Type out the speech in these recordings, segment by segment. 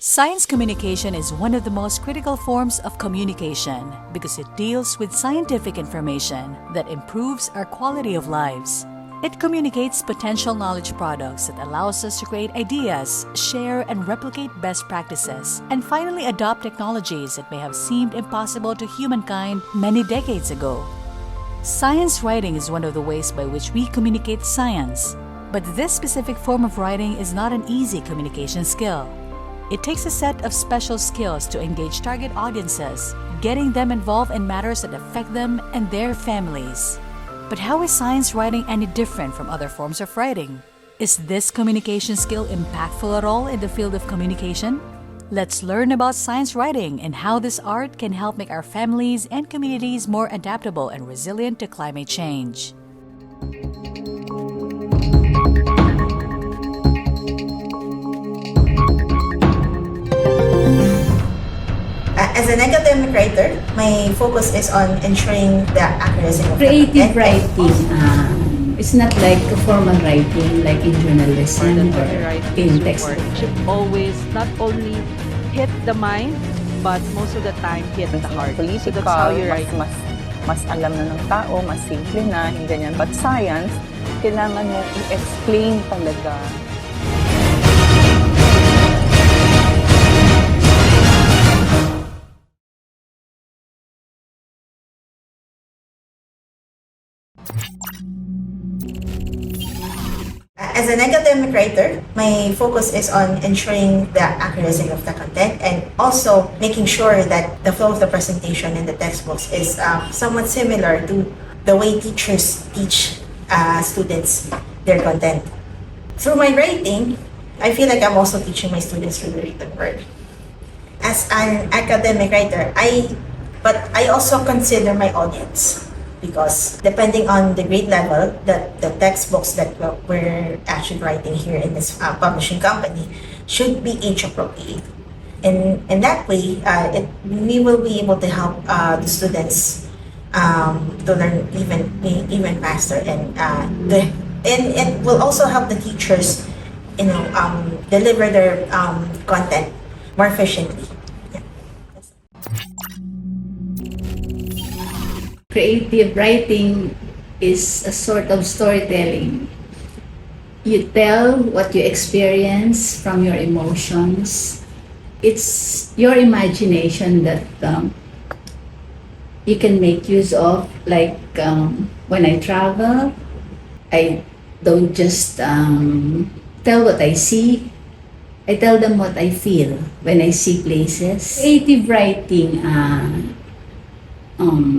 Science communication is one of the most critical forms of communication because it deals with scientific information that improves our quality of lives. It communicates potential knowledge products that allows us to create ideas, share and replicate best practices, and finally adopt technologies that may have seemed impossible to humankind many decades ago. Science writing is one of the ways by which we communicate science, but this specific form of writing is not an easy communication skill. It takes a set of special skills to engage target audiences, getting them involved in matters that affect them and their families. But how is science writing any different from other forms of writing? Is this communication skill impactful at all in the field of communication? Let's learn about science writing and how this art can help make our families and communities more adaptable and resilient to climate change. As an academic writer, my focus is on ensuring the accuracy of the Creative content. writing, it's not like a formal writing like in journalism or in textbook. It should always not only hit the mind, but most of the time hit the heart. So Political, that's how you write. mas alam na ng tao, mas simple na, hindi ganyan. But science, kailangan mo i-explain talaga. As an academic writer, my focus is on ensuring the accuracy of the content and also making sure that the flow of the presentation in the textbooks is somewhat similar to the way teachers teach students their content. Through my writing, I feel like I'm also teaching my students through the written word. As an academic writer, I also consider my audience because depending on the grade level that the textbooks that we're actually writing here in this publishing company should be age appropriate. And in that way, we will be able to help the students to learn even faster, and it will also help the teachers, deliver their content more efficiently. Yeah. Creative writing is a sort of storytelling. You tell what you experience from your emotions. It's your imagination that you can make use of. Like when I travel, I don't just tell what I see. I tell them what I feel when I see places. Creative writing,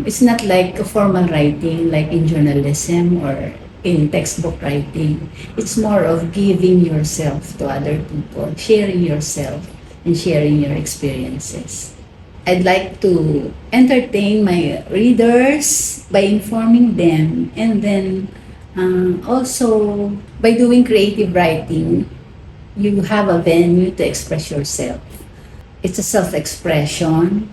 it's not like a formal writing like in journalism or in textbook writing. It's more of giving yourself to other people, sharing yourself and sharing your experiences. I'd like to entertain my readers by informing them, and then also by doing creative writing, you have a venue to express yourself. It's a self-expression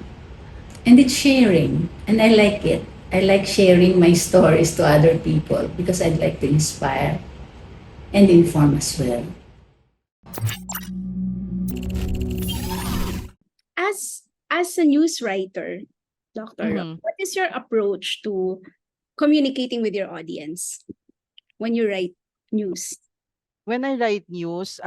and it's sharing, and I like it. I like sharing my stories to other people because I'd like to inspire and inform as well. As a news writer, Dr. Mhm. What is your approach to communicating with your audience when you write news? When I write news,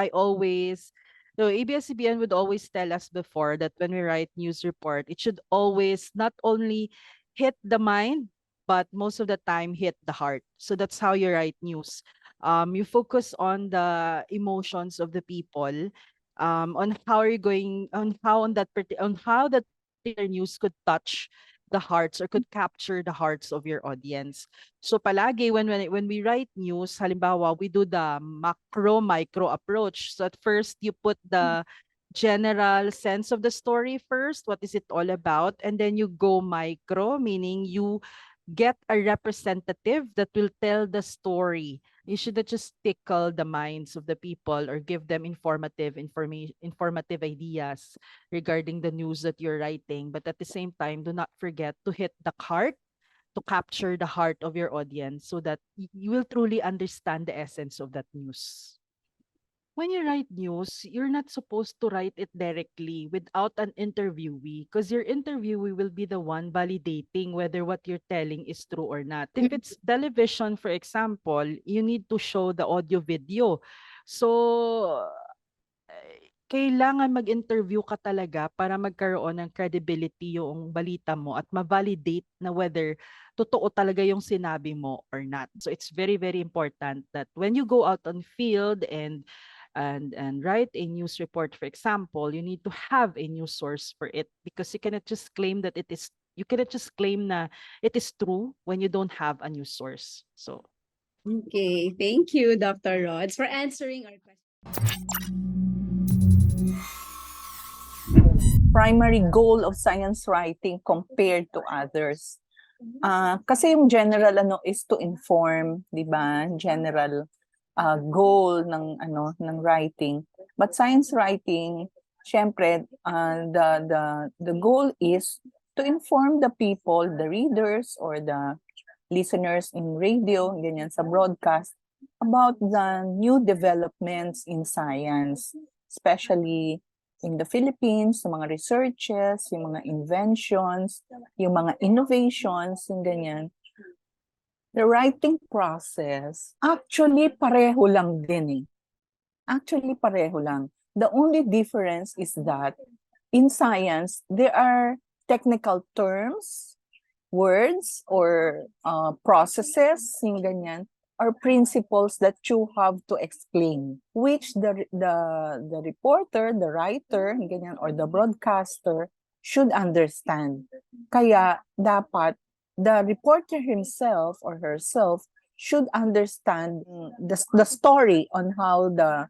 ABS-CBN would always tell us before that when we write news report, it should always not only hit the mind, but most of the time hit the heart. So that's how you write news. You focus on the emotions of the people, on how you're going, on how that particular news could touch the hearts or could capture the hearts of your audience. So palagi when we write news, halimbawa, we do the macro micro approach. So at first you put the general sense of the story first, what is it all about, and then you go micro, meaning you get a representative that will tell the story. You should not just tickle the minds of the people or give them informative ideas regarding the news that you're writing, but at the same time do not forget to hit the heart, to capture the heart of your audience so that you will truly understand the essence of that news. When you write news, you're not supposed to write it directly without an interviewee, because your interviewee will be the one validating whether what you're telling is true or not. If it's television, for example, you need to show the audio video. So, kailangan mag-interview ka talaga para magkaroon ng credibility yung balita mo at ma-validate na whether totoo talaga yung sinabi mo or not. So it's very, very important that when you go out on field and write a news report, for example, you need to have a news source for it, because you cannot just claim that you cannot just claim na it is true when you don't have a news source. So Okay, thank you, Dr. Rods, for answering our question. Primary goal of science writing compared to others. Kasi yung general is to inform, 'di ba? General goal ng writing. But science writing, syempre, the goal is to inform the people, the readers or the listeners in radio, ganyan sa broadcast, about the new developments in science, especially in the Philippines, yung mga researches, yung mga inventions, yung mga innovations, yung ganyan. The writing process, actually pareho lang din eh. Actually pareho lang. The only difference is that in science, there are technical terms, words, or processes, yung ganyan, or principles that you have to explain, which the reporter, the writer, ganyan, or the broadcaster should understand. Kaya dapat the reporter himself or herself should understand the story on how the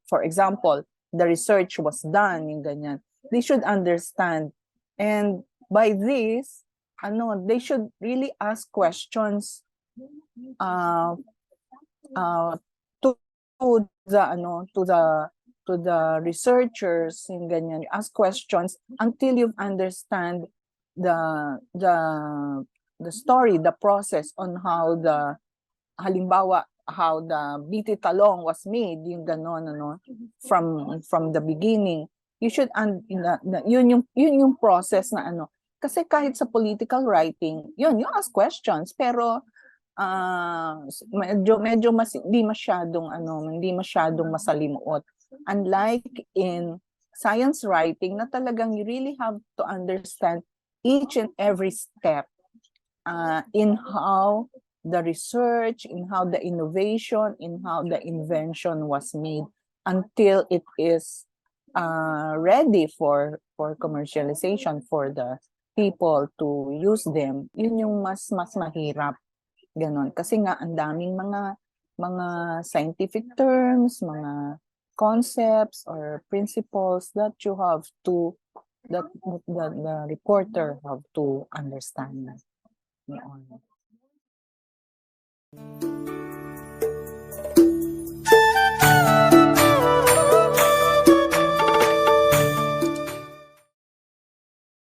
for example the research was done, yung ganyan. They should understand, and by this they should really ask questions to the researchers, yung ganyan. Ask questions until you understand the story, the process on how halimbawa how the BT talong was made, yung ganon, from the beginning. You should yun yung process na kasi kahit sa political writing, you ask questions, pero medyo hindi masyadong masalimuot. Unlike in science writing na talagang you really have to understand each and every step in how the research, in how the innovation, in how the invention was made until it is ready for commercialization for the people to use them. Yun yung mas mahirap, ganon, kasi nga ang daming mga scientific terms, mga concepts or principles that you have to the reporter have to understand.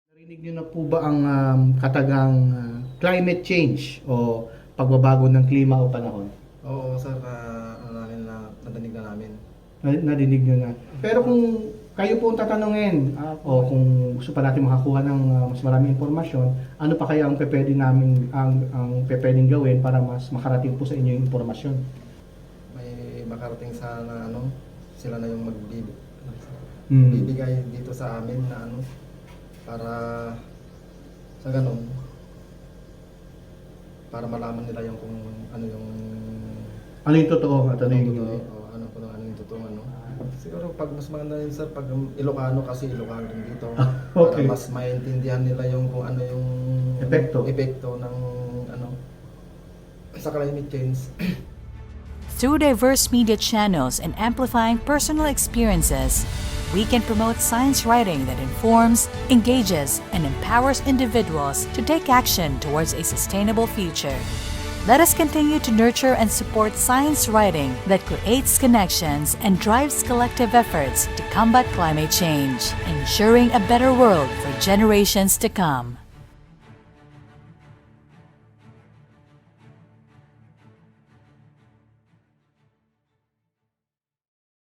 Narinig niyo na po ba ang katagang climate change o pagbabago ng klima o panahon? Oo, sir, nadinig na namin. Narinig niyo na. Pero kung kayo po ang tatanungin o kung gusto pa natin makakuha ng mas maraming impormasyon, ano pa kaya ang pwedeng gawin para mas makarating po sa inyo yung impormasyon? May makarating sana sila na yung magbibigay dito sa amin na para sa ganun, para malaman nila yung kung ano yung totoo at ano yung yung totoo Siguro pag mas maganda yun, sir, pag Ilocano, kasi Ilocano din dito. Okay. Para mas maintindihan nila yung kung ano yung epekto ng sa climate change. Through diverse media channels and amplifying personal experiences, we can promote science writing that informs, engages, and empowers individuals to take action towards a sustainable future. Let us continue to nurture and support science writing that creates connections and drives collective efforts to combat climate change, ensuring a better world for generations to come.